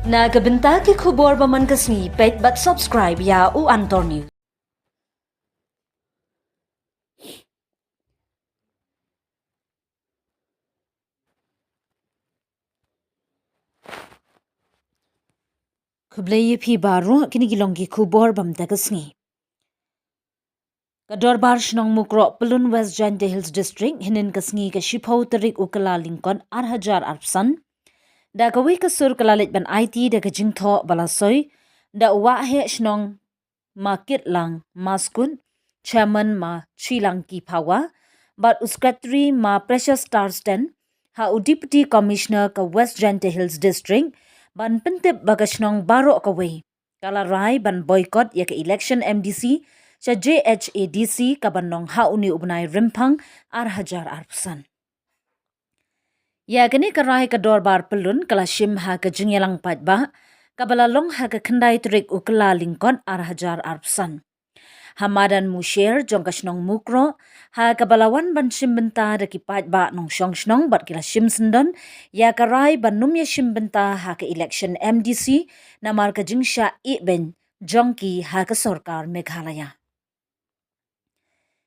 Nagabenta ki khubor baman kasni pet but subscribe ya u Antor News. Kublai phi baru kini gilonggi khubor bam takasni. Kador bar shnong mukro pelun West Jante Hills District hinin kasngi ka shipau tarik ukala lingkon 8,000 arpsan. Da kawi kasur kalalit ban IT da ka jingtho balasoy da wa he shnong makit lang maskun chairman ma chilang ki pawa but uskatri ma precious starsten ha deputy commissioner ka West Jante Hills District ban pentip bagashnong baro kawi kala rai ban boycott ya ka election MDC sa JHADC ka banong hauni ubnay rimpang 8,000 arpsan. Ya gani karai ka dorbar pelun kala shim ha ka jingyalang patba kabalalong ha ka kendai trik ukla lingkon 8,000 arpsan. Hamadan musher jong kashnong mukro ha kabalawan ban shim benta da ki patba nong shong shnong bat kila shim sendon ya karai ban numya shim benta ha ka election MDC namar ka jingsha iben jongki ha ka sorkar Meghalaya.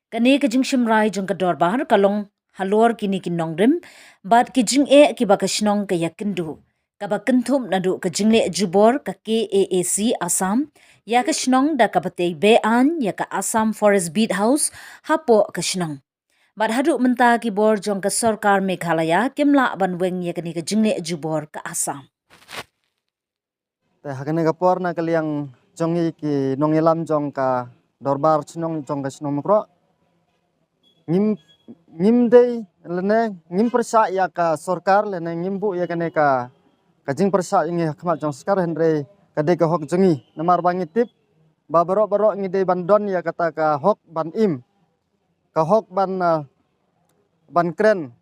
Kani ka jingshim rai jong ka dorbar kalong halor kini kinong rim bat ki jing e ki bakashnong ka yakindu ka bakentum nadu ka jingle jubor ka KAAC Assam ya ka shnong da ka batay bean ya ka Assam Forest Beat House hapo ka shnong bat hadu menta ki bor jong ka sarkar Meghalaya kimla banweng ya kani ka jingle jubor ka Assam te hakane ka por na kaliang jongi ki nongilam jong ka dorbar chnong jong ka shnong mukro ngim day lene ngim persa ya ka sorkar lene ngimbu ya kane ka jing persa ingi khama jong skar henre ka de ka hok jongi namar bangi tip ba baro ngi de bandon ya kata ka hok ban im ka hok ban kren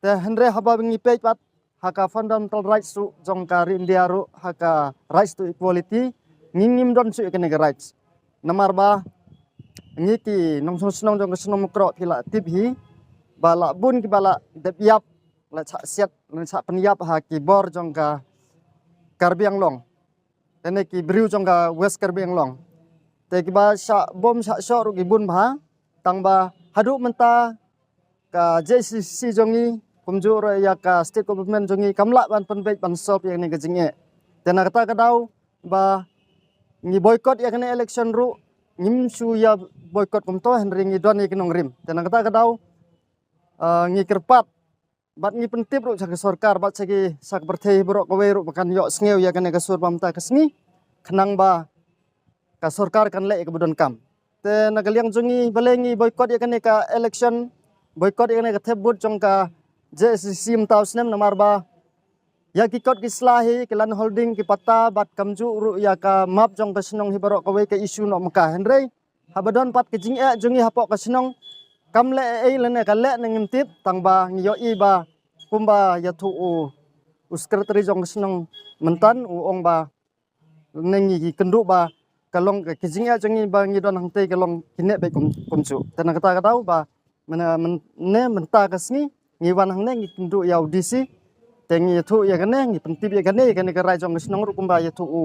te henre haba ngi pej pat haka fundamental rights su jong ka India ru haka rights to equality ngim don su kane ka rights namar ba ngi ki nong snong jong snong mukro kila tip hi bala bun ki bala debyap la cha siat la cha penyap ha ki bor jong ka Karbi Anglong tene ki briu jong ka West Karbi Anglong te ki ba sha bom sha sho ru ki bun ba tang ba hadu menta ka JCC jongi kumjur ya ka state government jongi kamla ban penbej ban sop yang ni ka jinge tena kata kadau ba ngi boycott ya kene election ru ngim su ya boycott kumto henry ngi don ni kinong rim tena kata kadau ngi kerpat bat ngi pentip ru jaka sorkar bat sagi sak berthei bro kowe ru bakan yo sngew ya kane kasur pamta kasni khnang ba ka sorkar kan le kebudon kam te nagaliang jongi balengi boycott ya kane ka election boycott ya kane ka thebut jong ka JCC mtausnem namar ba ya ki kot ki slahi ki lan holding ki pata bat kamju ru ya ka map jong ka snong hi bro kowe ka issue no maka henry habadon pat ki jing e jongi hapo ka snong kam le e lene ka le ngim tip tang ba ngiyo i ba kumba ya thu u secretary jong snong mentan u ong ba nengi ki kendu ba kalong ka kijing e jongi ba ngi don hangte kalong kine be kumchu tena kata katau ba ne menta kasni ngi wan hangne ngi kendu ya audisi tengi thu ya kane ngi pentip ya kane ka rai jong snong ru kumba ya thu u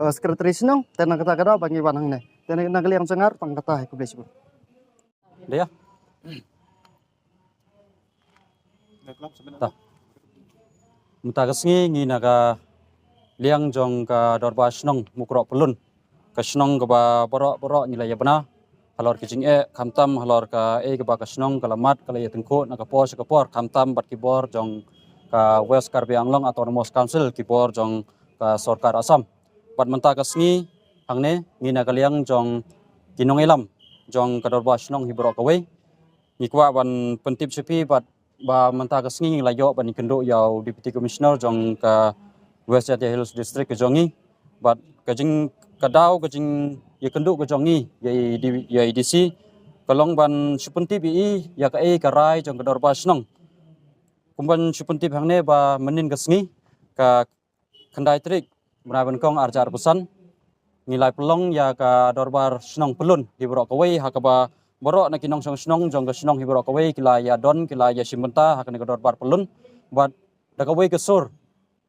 secretary snong tena kata katau ba ngi wan hangne tena nagali yang cengar tang kata ku blesbu dia ta muta kasngi ngi naga liang jong ka dorba snong mukro pelun ka snong ka ba boro nila ya bana halor ki jing e khamtam halor ka e ka ba ka snong kalamat kala ya tengko na ka por khamtam bat ki bor jong ka West Karbi Anglong Autonomous Council ki bor jong ka Sarkar Assam bat menta kasngi hangne ngi naga liang jong kinong elam jong ka dorba snong hi boro ka we ni kwa ban pentip sepi bat ba menta kasngi la yo ban kendo yaw deputy commissioner jong ka West Jante Hills District ke jongi bat kajing kadau kajing ya kendo ke jongi ya IDC kalong ban supunti bi ya ka e karai jong ka dorba snong kumban supunti hangne ba menin kasngi ka kendai trik menaban kong arjar pesan nilai pelong ya ka dorbar snong pelun di borok kawe hakaba borok na kinong snong jong ka snong hi borok kawe kila ya don kila ya simenta hakane ka dorbar pelun bat da kawe ke sur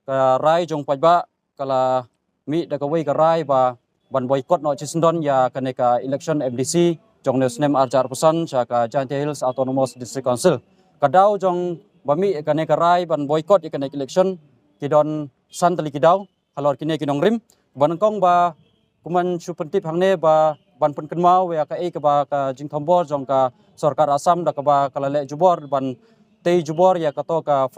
ka rai jong pajba kala mi da ka wei ka rai ba ban boycott no chisndon ya kaneka election MDC jong nesnem arjar pusan cha ka Giant Hills Autonomous District Council kadau jong bami kaneka rai ban boycott kaneka election kidon santali kidau halor kine kinong rim ban kong ba kuman supentip hangne ba ban pen kenmau ya ka e ka ba ka jing thombor jong ka sarkar Assam da ka ba kala le jubor ban tei jubor ya ka to ka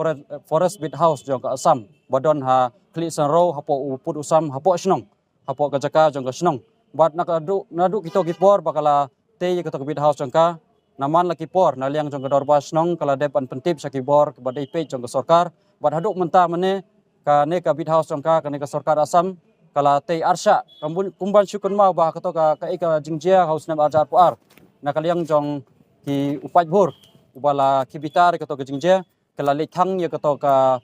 forest bit house jong ka Assam badon ha kli san ro hapo uput usam hapo snong hapo ka jaka jong ka snong bat nadu kito kipor bakala tei ka to bit house jong ka naman laki por na liang jong ka dorba snong kala de ban pentip sakibor ka badai pe jong ka sarkar bat haduk menta mane ka ne ka bit house jong ka ne ka sarkar Assam kala tei arsha kumban syukun mau bah kato ka ika jingjia house nam arjar puar na kaliang jong ki upaj bur ubala kibitar kato ka jingjia kala lithang ya kato ka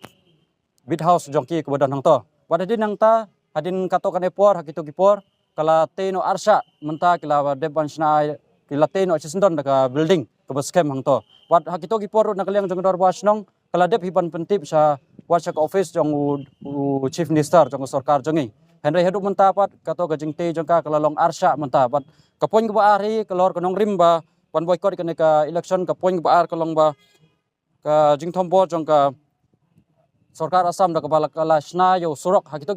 bit house jong ki kebadan hang to wadadin nang ta hadin kato kan epor hakito kipor kala tei no arsha menta kila deban sna kila tei no chisndon ka building ka baskem hang to wad hakito kipor na kaliang jong dor basnong kala dep hiban pentip sa wachak office jong chief minister jong sarkar jongi Henry hidup mentapat kato gajing te jongka kalalong arsha mentapat kapoin ke baari kalor kanong rimba pan boycott kene ka election kapoin ke baar kalong ba ka jing thombo jongka sarkar Assam da kabala kala sna yo surok hakito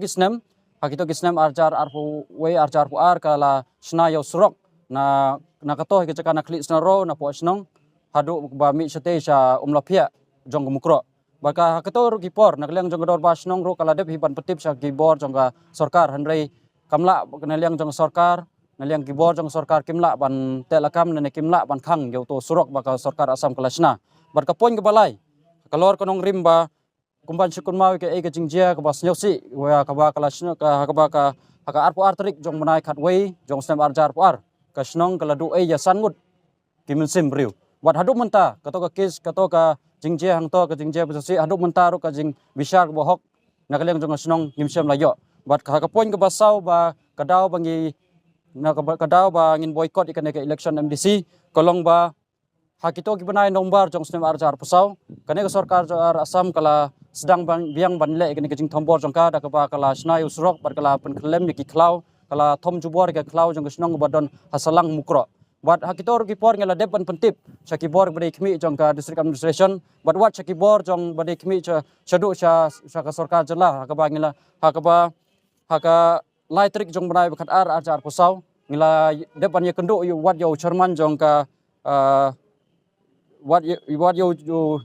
kisnem arjar arpu we arjar pu ar kala sna yo surok na kato hikeka na klik sna ro na po snong hadu ba mi sete sa umlapia jong mukro baka hakator gipor nakliang jong dor basnong ro kala dep hiban petip sa gibor jong ka sarkar hanrei kamla naliang jong sarkar naliang gibor jong sarkar kimla ban telakam ne kimla ban khang yo to surok baka sarkar Assam kalasna bar ka poin ke balai kalor konong rimba kumban syukun mau ke e ke jingjia ke bas nyosi wa ka ba kalasna ka ba ka haka arpu artrik jong manai khatwei jong snem arjar puar ka snong kala du e ya sangut kimin sim riu wat hadu menta kato ka kis kato ka jingjia hang to ka jingjia besosi hadu mentaru ka jing bishar bohok nakaliang jong snong nimsem layo bat ka poin ke basau ba kadau bangi na kadau ba ngin boycott ikan ke election MDC kolong ba hakito ki banai nombar jong snem arjar pusau kane ka sarkar Assam kala sedang biang banle ikan ke jing thombor jong ka da ka ba kala snai usrok bar kala pen klem ki klau kala thom jubor ke klau jong snong badon hasalang mukro Wat hakitor kipor ngela depan pentip sakibor badai kmi jong ka district administration but wat sakibor jong badai kmi chadu cha ka sarkar jela hakaba ngela haka laitrik jong banai bakat arjar pusau ngela depan ye kendu wat yo chairman jong ka wat yo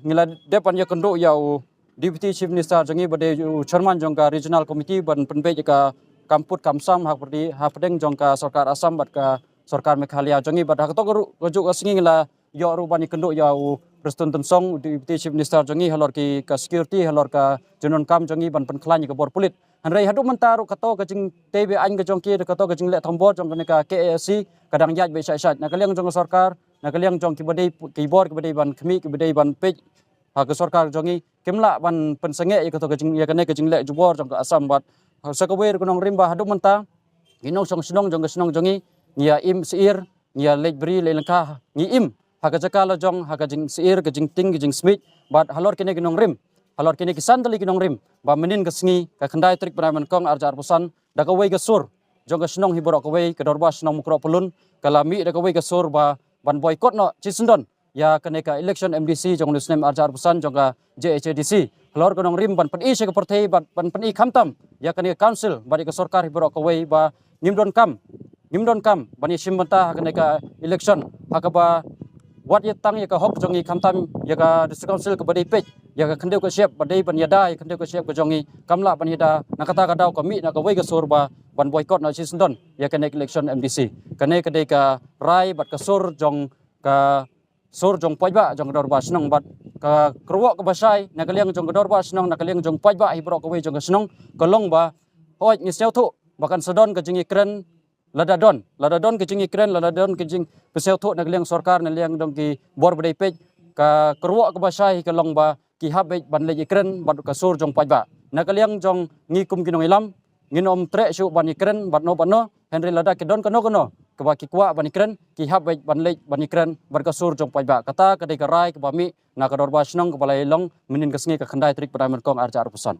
ngela depan ye kendu yo deputy chief minister jongi badai chairman jong ka regional committee ban penpe ka kamput kamsam hapdeng jong ka sarkar Assam bat ka sarkar Meghalaya jongi badak to rujuk asing la yo rubani kenduk ya Preston Tensong deputy chief minister jongi halor ki ka security halor ka jenon kam jongi ban penklan ka bor pulit hanrei hadu mentaru kato ka jing tebe an ka jongki kato ka jing le thombor jong ka KAC kadang yaj be sai na kaliang jong sarkar na kaliang jong ki badai ki bor ki badai ban khmi ki badai ban pej ha ka sarkar jongi kimla ban pensenge kato ka jing ya ka jing le jubor jong ka Assam bat sakawer kunong rimba hadu menta ginong song snong jong ka snong jongi nia im seir nia lejbri lelengka ni im haka jakala jong haka jing seir ke jing ting ke jing smith bat halor kene ginong rim halor kene kisan tali ginong rim ba menin ke sngi ka khandai trik praman kong arjar pusan da ka wei ke sur jong ka snong hiborok ka wei ke dorba snong mukro pelun kala mi da ka wei ke sur ba ban boycott no chisndon ya kene ka election MDC jong nesnem arjar pusan jong ka JHDC halor ginong rim ban pen i se ke partai ban pen i khamtam ya kene council ba ka sarkar hiborok ka wei ba Nimdon kam bani simbanta hakane ka election hakaba wat ye tang ye ka hok jongi kamtam ye ka district council ka badai pej ye ka khandeu ka siap badai ban yada ye khandeu ka siap ka jongi kamla ban yada nakata ka daw ka mi na ka wei ka surba ban boycott na chisndon ye ka election MDC kane ka dei ka rai bat ka sur jong pajba jong dorba snong bat ka krwo ka basai na kaliang jong dorba snong na kaliang jong pajba hibrok ka wei jong snong kolong ba hoi ni sel thu bakan sedon ka jingi kren ladadon ke jing ikren ladadon ke jing pesel thot na liang sarkar na liang dong ki bor badai pej ka kerwa ka basai ka long ba ki habe ban le ikren bat ka sur jong pajba na ka liang jong ngi kum kinong ilam nginom tre shu ban ikren bat no henry lada ke don kono ka ba ki kwa ban ikren ki habe ban le ban ikren bat ka sur jong pajba kata ka dei ka rai ka ba mi na ka dor ba snong ka balai long minin ka sngi ka khandai trik praman kong arjar pusan